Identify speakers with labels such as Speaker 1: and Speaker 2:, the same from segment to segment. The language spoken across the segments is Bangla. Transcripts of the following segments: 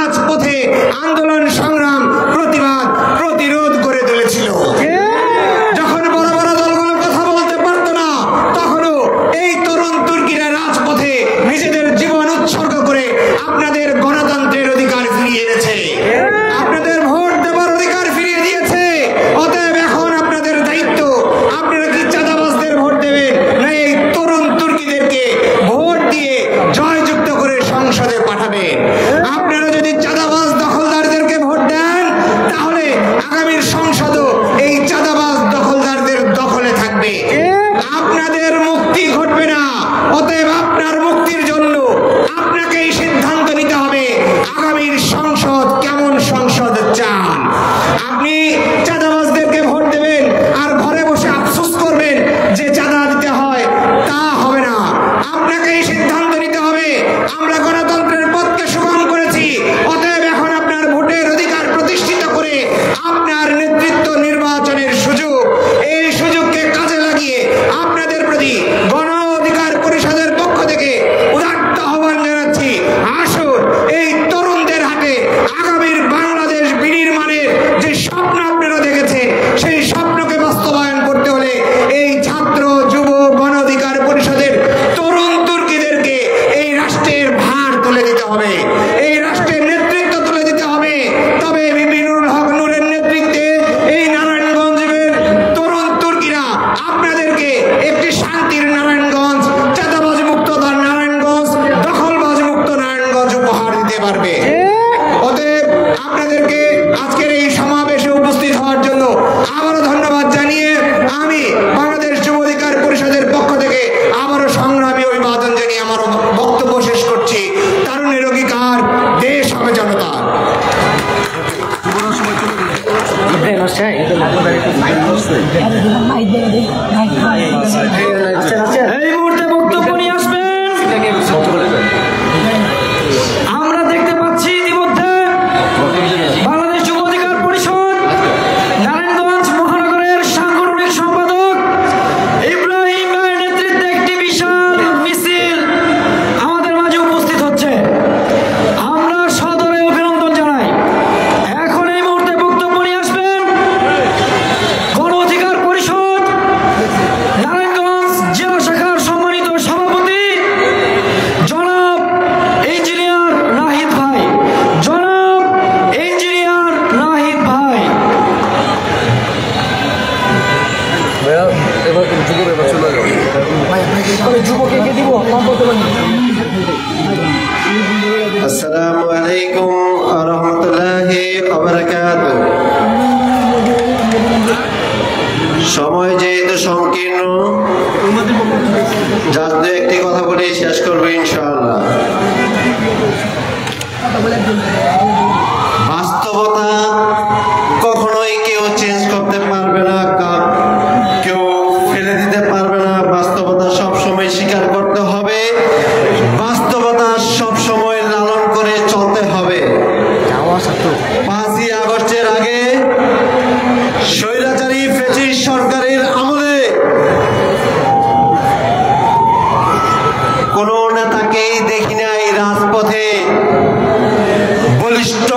Speaker 1: রাজপথে আন্দোলন সংগ্রাম প্রতিবাদ প্রতিরোধ করে তুলেছিল। যখন বড় বড় দলগুলো কথা বলতে পারত না, তখনও এই তরুণ তুর্কিরা রাজপথে নিজেদের জীবন উৎসর্গ করে আপনাদের গণতন্ত্রের অধিকার ফিরিয়ে এনেছে, আপনাদের ভোট দেওয়ার অধিকার ফিরিয়ে দিয়েছে। অতএব এখন আপনাদের দায়িত্ব, আপনারা কি চাঁদাবাজদের ভোট দেবেন, না এই তরুণ তুর্কিদেরকে ভোট দিয়ে জয়যুক্ত করে সংসদে পাঠাবেন? আপনারা যদি চাঁদাবাজ দখলদারদেরকে ভোট দেন, তাহলে আগামীর সংসদও এই চাঁদাবাজ দখলদারদের দখলে থাকবে, আপনাদের মুক্তি ঘটবে না। অতএব আপনার মুক্তির জন্য আপনাকেই সিদ্ধান্ত নিতে হবে আগামীর সংসদ কেমন সংসদ চান। আপনি চাঁদাবাজদেরকে ভোট দেবেন আর ঘরে বসে আফসোস করবেন যে চাঁদা দিতে হয়, তা হবে না। আপনাকেই সিদ্ধান্ত নিতে হবে। আমরা গণতন্ত্রের পথকে সুগম করেছি, অতএব এখন আপনার ভোটের অধিকার প্রতিষ্ঠিত করে আপনার নেতৃত্ব নির্বাচনের সুযোগ, এই সুযোগকে কাজে লাগিয়ে আপনাদের প্রতি গণ অধিকার পরিষদের পক্ষ থেকে উদাত্ত আহ্বান জানাচ্ছি, আসুন এই তরুণদের হাতে আগামীর বাংলাদেশ বিনির্মাণের যে স্বপ্ন আপনারা দেখেছেন, সেই স্বপ্নকে বাস্তবায়ন করতে হলে এই ছাত্র যুব গণ অধিকার পরিষদের তরুণ তুর্কিদেরকে এই রাষ্ট্রের ভার তুলে দিতে হবে, এই রাষ্ট্রের নেতৃত্ব তুলে দিতে হবে। তবে বিপিনুল হক নূরের নেতৃত্বে এই নারায়ণগঞ্জের তরুণ তুর্কিরা আপনাদেরকে একটি শান্তির নারায়ণগঞ্জ, চাঁদাবাজ মুক্ত নারায়ণগঞ্জ, দখলবাজ মুক্ত নারায়ণগঞ্জ উপহার দিতে পারবে। অতএব আপনাদেরকে আজকের এই সমাবেশে উপস্থিত হওয়ার জন্য আবারও ধন্যবাদ জানিয়ে আমি বাংলাদেশ যুব অধিকার পরিষদের পক্ষ থেকে আবারও সংগ্রামী অভিবাদন জানিয়ে আমার বক্তব্য শেষ করছি। তরুণের অঙ্গীকার, দেশ হবে জনতা।
Speaker 2: এই মুহূর্তে বক্তব্য নিয়ে আসবেন। আমরা দেখতে পাচ্ছি ইতিমধ্যে বাংলাদেশ যুব অধিকার পরিষদ নারায়ণগঞ্জ মহানগরের সাংগঠনিক সম্পাদক ইব্রাহিম ভাইয়ের নেতৃত্বে একটি বিশাল মিছিল আমাদের মাঝে উপস্থিত হচ্ছে। আমরা সদরে অভিনন্দন জানাই। এখন এই মুহূর্তে বক্তব্য নিয়ে আসবেন গণ অধিকার পরিষদ নারায়ণগঞ্জ জেলা শাখার সম্মানিত সভাপতি জনাব ইঞ্জিনিয়ার নাহিদ ভাই। জনাব ইঞ্জিনিয়ার নাহিদ ভাই।
Speaker 3: আসসালামু আলাইকুম ওয়া রাহমাতুল্লাহি ওয়া বারাকাতুহু। সময় যেহেতু সংকীর্ণ, যার দু একটি কথা বলে শেষ করবো ইনশাআল্লাহ। বাস্তবতা কখনোই কেউ চেঞ্জ করতে পারবে না, কেউ ফেলে দিতে পারবে না। বাস্তবতা সবসময় স্বীকার করতে হবে, বাস্তবতা সবসময় লালন করে চলতে হবে। 5ই আগস্টের আগে স্বৈরাচারী ফ্যাসিস্ট সরকারের আমলে কোন নেতাকেই দেখি নাই রাজপথে বলিষ্ঠ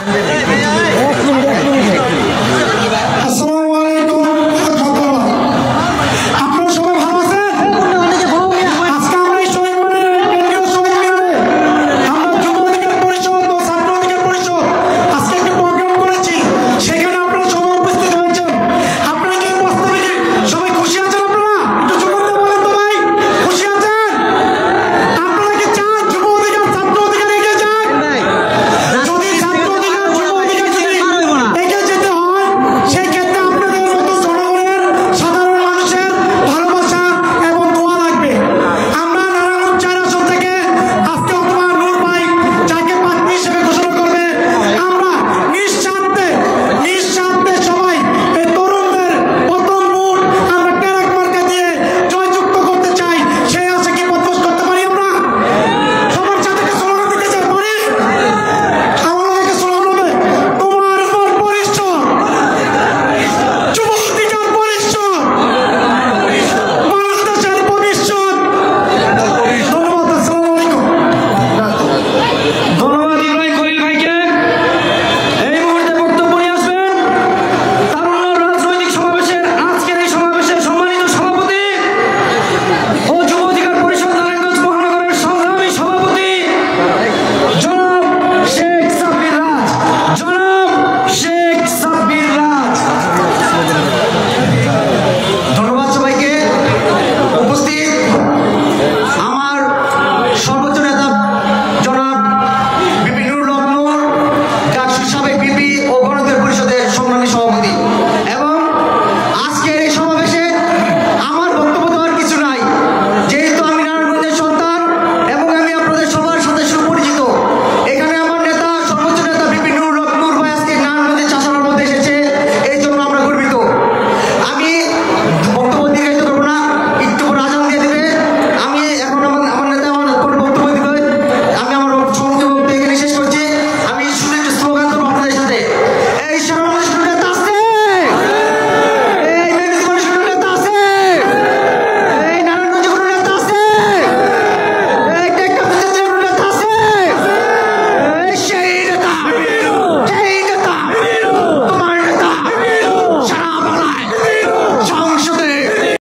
Speaker 2: না